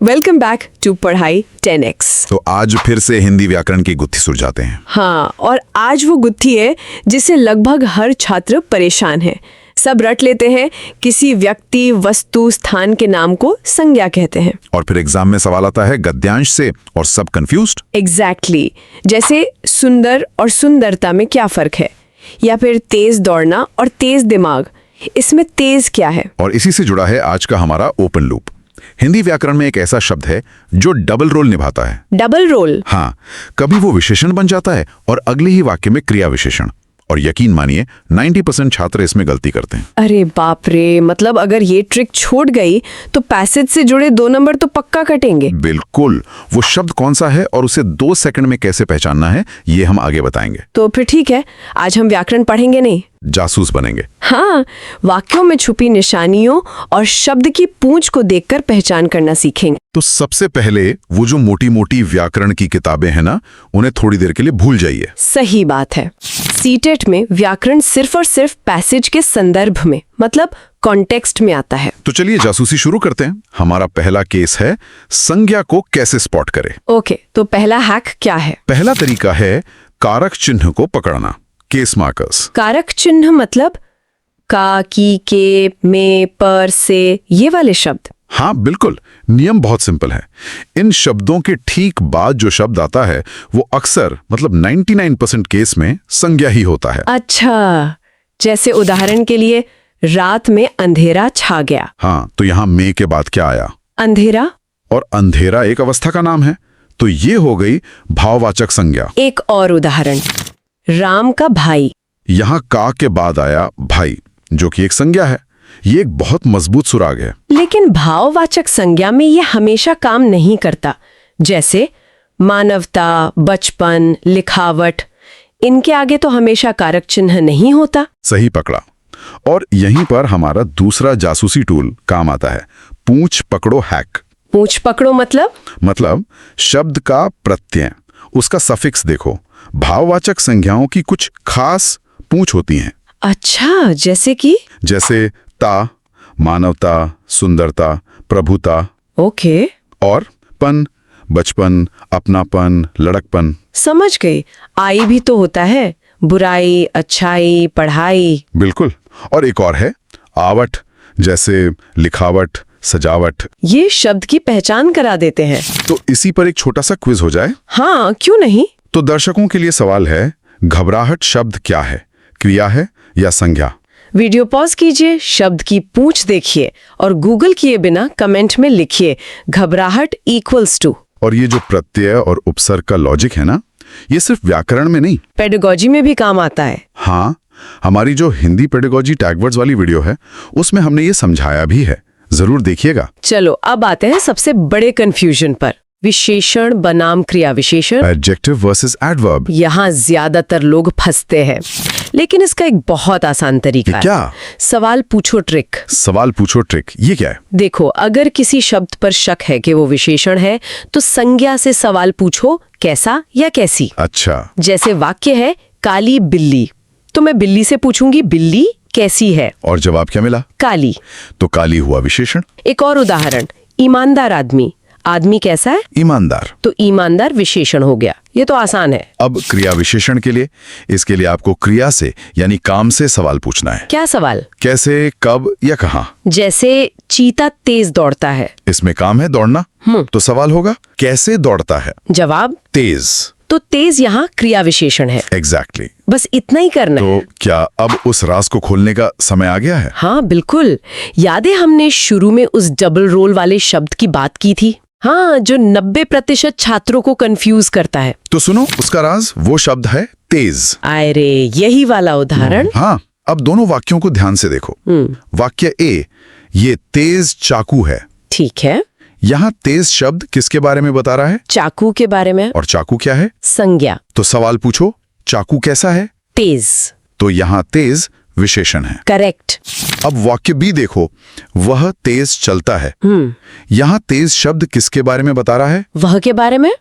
Welcome back to पढ़ाई 10x। तो आज फिर से हिंदी व्याकरण की गुत्थी सुलझाते हैं। हाँ, और आज वो गुत्थी है जिससे लगभग हर छात्र परेशान है। सब रट लेते हैं, किसी व्यक्ति, वस्तु, स्थान के नाम को संज्ञा कहते हैं। और फिर एग्जाम में सवाल आता है गद्यांश से और सब कंफ्यूज्ड। एग्जैक्टली जैसे सुंदर और सुंदरता में क्या फर्क है, या फिर तेज दौड़ना और तेज दिमाग, इसमें तेज क्या है। और इसी से जुड़ा है आज का हमारा ओपन लूप। हिंदी व्याकरण में एक ऐसा शब्द है जो डबल रोल निभाता है। Double role? हाँ, कभी वो विशेषण बन जाता है और अगले ही वाक्य में क्रिया विशेषण। और यकीन मानिए 90% छात्र इसमें गलती करते हैं। अरे बाप रे, मतलब अगर ये ट्रिक छूट गई तो पैसेज से जुड़े 2 नंबर तो पक्का कटेंगे। बिल्कुल। वो शब्द कौन सा है और उसे 2 सेकंड में कैसे पहचानना है, ये हम आगे बताएंगे। तो फिर ठीक है, आज हम व्याकरण पढ़ेंगे नहीं, जासूस बनेंगे। हाँ, वाक्यों में छुपी निशानियों और शब्द की पूंछ को देखकर पहचान करना सीखेंगे। तो सबसे पहले वो जो मोटी मोटी व्याकरण की किताबें हैं ना, उन्हें थोड़ी देर के लिए भूल जाइए। सही बात है। सीटेट में व्याकरण सिर्फ और सिर्फ पैसेज के संदर्भ में, मतलब कॉन्टेक्स्ट में आता है। तो चलिए जासूसी शुरू करते हैं। हमारा पहला केस है संज्ञा को कैसे स्पॉट करें। ओके, तो पहला हैक क्या है? पहला तरीका है कारक चिन्ह को पकड़ना, केस मार्कर्स। कारक चिन्ह मतलब का, की, के, में, पर, से, ये वाले शब्द? हाँ बिल्कुल, नियम बहुत सिंपल है। इन शब्दों के ठीक बाद जो शब्द आता है वो अक्सर, मतलब 99% केस में संज्ञा ही होता है। अच्छा, जैसे उदाहरण के लिए रात में अंधेरा छा गया। हाँ, तो यहाँ में के बाद क्या आया? अंधेरा। और अंधेरा एक अवस्था का नाम है, तो ये हो गई भाववाचक संज्ञा। एक और उदाहरण, राम का भाई। यहाँ का के बाद आया भाई, जो कि एक संज्ञा है। ये एक बहुत मजबूत सुराग है। लेकिन भाववाचक संज्ञा में ये हमेशा काम नहीं करता। जैसे मानवता, बचपन, लिखावट, इनके आगे तो हमेशा कारक चिन्ह नहीं होता। सही पकड़ा। और यहीं पर हमारा दूसरा जासूसी टूल काम आता है, पूंछ पकड़ो हैक। पूंछ पकड़ो मतलब शब्द का प्रत्यय, उसका सफिक्स देखो। भाववाचक संज्ञाओं की कुछ खास पूंछ होती हैं। अच्छा, जैसे ता, मानवता, सुंदरता, प्रभुता। ओके। और पन, बचपन, अपनापन, लड़कपन। समझ गई। आई भी तो होता है, बुराई, अच्छाई, पढ़ाई। बिल्कुल। और एक और है आवट, जैसे लिखावट, सजावट। ये शब्द की पहचान करा देते हैं। तो इसी पर एक छोटा सा क्विज हो जाए? हाँ, क्यों नहीं। तो दर्शकों के लिए सवाल है, घबराहट शब्द क्या है, क्रिया है या संज्ञा? वीडियो पॉज कीजिए, शब्द की पूंछ देखिए और गूगल किए बिना कमेंट में लिखिए घबराहट इक्वल्स टू। और ये जो प्रत्यय और उपसर्ग का लॉजिक है ना, ये सिर्फ व्याकरण में नहीं, पेडागॉजी में भी काम आता है। हाँ, हमारी जो हिंदी पेडागॉजी टैगवर्ड्स वाली वीडियो है, उसमें हमने ये समझाया भी है, जरूर देखिएगा। चलो अब आते हैं सबसे बड़े कंफ्यूजन पर, विशेषण बनाम क्रिया विशेषण, एडजेक्टिव वर्सेस एडवर्ब। यहाँ ज्यादातर लोग फंसते हैं, लेकिन इसका एक बहुत आसान तरीका है। क्या? सवाल पूछो ट्रिक। सवाल पूछो ट्रिक, ये क्या है? देखो, अगर किसी शब्द पर शक है कि वो विशेषण है, तो संज्ञा से सवाल पूछो, कैसा या कैसी। अच्छा। जैसे वाक्य है काली बिल्ली, तो मैं बिल्ली से पूछूंगी बिल्ली कैसी है, और जवाब क्या मिला? काली। तो काली हुआ विशेषण। एक और उदाहरण, ईमानदार आदमी, आदमी कैसा है? ईमानदार। तो ईमानदार विशेषण हो गया। ये तो आसान है। अब क्रिया विशेषण के लिए, इसके लिए आपको क्रिया से यानी काम से सवाल पूछना है। क्या सवाल? कैसे, कब या कहाँ। जैसे चीता तेज दौड़ता है, इसमें काम है दौड़ना, तो सवाल होगा कैसे दौड़ता है। जवाब तेज। तो तेज यहाँ क्रिया विशेषण है। एग्जैक्टली। बस इतना ही करना है। तो क्या अब उस राज को खोलने का समय आ गया है? हाँ बिल्कुल। याद है हमने शुरू में उस डबल रोल वाले शब्द की बात की थी? हाँ, जो 90% छात्रों को कंफ्यूज करता है। तो सुनो, उसका राज वो शब्द है तेज। अरे यही वाला उदाहरण। हाँ, अब दोनों वाक्यों को ध्यान से देखो। वाक्य ए, ये तेज चाकू है। ठीक है। यहाँ तेज शब्द किसके बारे में बता रहा है? चाकू के बारे में। और चाकू क्या है? संज्ञा। तो सवाल पूछो, चाकू कैसा है? तेज। तो यहाँ तेज विशेषण है। करेक्ट। अब वाक्य बी देखो, वह तेज चलता है। यहाँ तेज शब्द किसके बारे में बता रहा है? वह के बारे में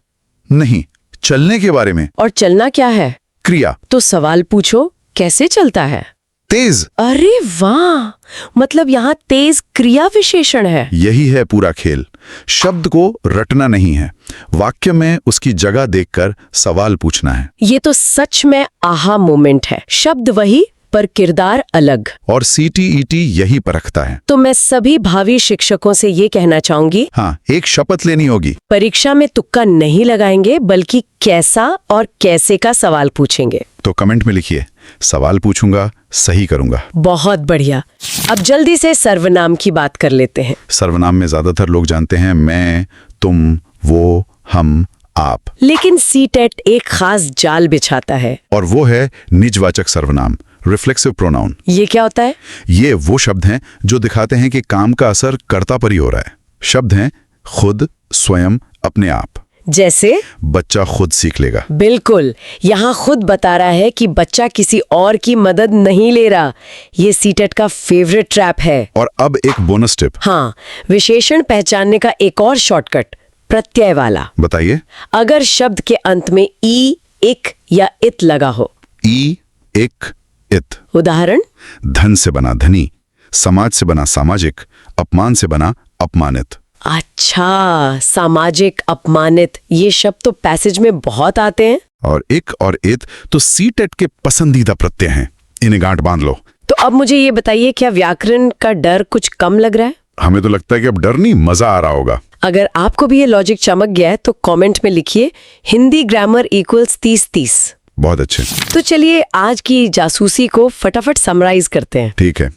नहीं, चलने के बारे में। और चलना क्या है? क्रिया। तो सवाल पूछो, कैसे चलता है? तेज। अरे वाह, मतलब यहाँ तेज क्रिया विशेषण है। यही है पूरा खेल। शब्द को रटना नहीं है, वाक्य में उसकी जगह देखकर सवाल पूछना है। ये तो सच में आहा मोमेंट है। शब्द वही पर किरदार अलग। और CTET यही परखता है। तो मैं सभी भावी शिक्षकों से ये कहना चाहूंगी, हाँ, एक शपथ लेनी होगी। परीक्षा में तुक्का नहीं लगाएंगे, बल्कि कैसा और कैसे का सवाल पूछेंगे। तो कमेंट में लिखिए, सवाल पूछूंगा, सही करूंगा। बहुत बढ़िया। अब जल्दी से सर्वनाम की बात कर लेते हैं। सर्वनाम में ज्यादातर लोग जानते हैं मैं, तुम, वो, हम, आप। लेकिन सीटेट एक खास जाल बिछाता है। और वो है निजवाचक सर्वनाम, रिफ्लेक्सिव प्रोनाउन। ये क्या होता है? ये वो शब्द हैं जो दिखाते हैं कि काम का असर कर्ता पर ही हो रहा है। शब्द हैं खुद, स्वयं, अपने आप। जैसे बच्चा खुद सीख लेगा। बिल्कुल, यहाँ खुद बता रहा है कि बच्चा किसी और की मदद नहीं ले रहा। ये सीटेट का फेवरेट ट्रैप है। और अब एक बोनस टिप। हाँ, विशेषण पहचानने का एक और शॉर्टकट, प्रत्यय वाला। बताइए। अगर शब्द के अंत में ई, इक या इत लगा हो। ई, इक, इत। उदाहरण, धन से बना धनी, समाज से बना सामाजिक, अपमान से बना अपमानित। अच्छा, सामाजिक, अपमानित, ये शब्द तो पैसेज में बहुत आते हैं। और इक और इत तो सीटेट के पसंदीदा प्रत्यय हैं, इन्हें गांठ बांध लो। तो अब मुझे ये बताइए, क्या व्याकरण का डर कुछ कम लग रहा है? हमें तो लगता है कि अब डर नहीं, मजा आ रहा होगा। अगर आपको भी ये लॉजिक चमक गया है तो कमेंट में लिखिए हिंदी ग्रामर इक्वल्स 30-30। बहुत अच्छे। तो चलिए आज की जासूसी को फटाफट समराइज करते हैं। ठीक है,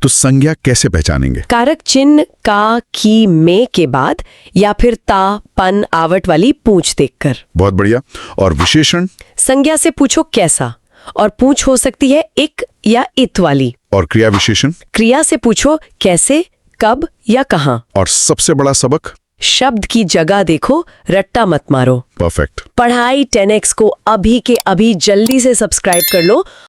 तो संज्ञा कैसे पहचानेंगे? कारक चिन्ह का, की, में के बाद या फिर ता, पन, आवट वाली पूंछ देखकर। बहुत बढ़िया। और विशेषण? संज्ञा से पूछो कैसा, और पूंछ हो सकती है इक या इत वाली। और क्रिया विशेषण? क्रिया से पूछो कैसे, कब या कहाँ। और सबसे बड़ा सबक? शब्द की जगह देखो, रट्टा मत मारो। परफेक्ट। पढ़ाई 10x को अभी के अभी जल्दी से सब्सक्राइब कर लो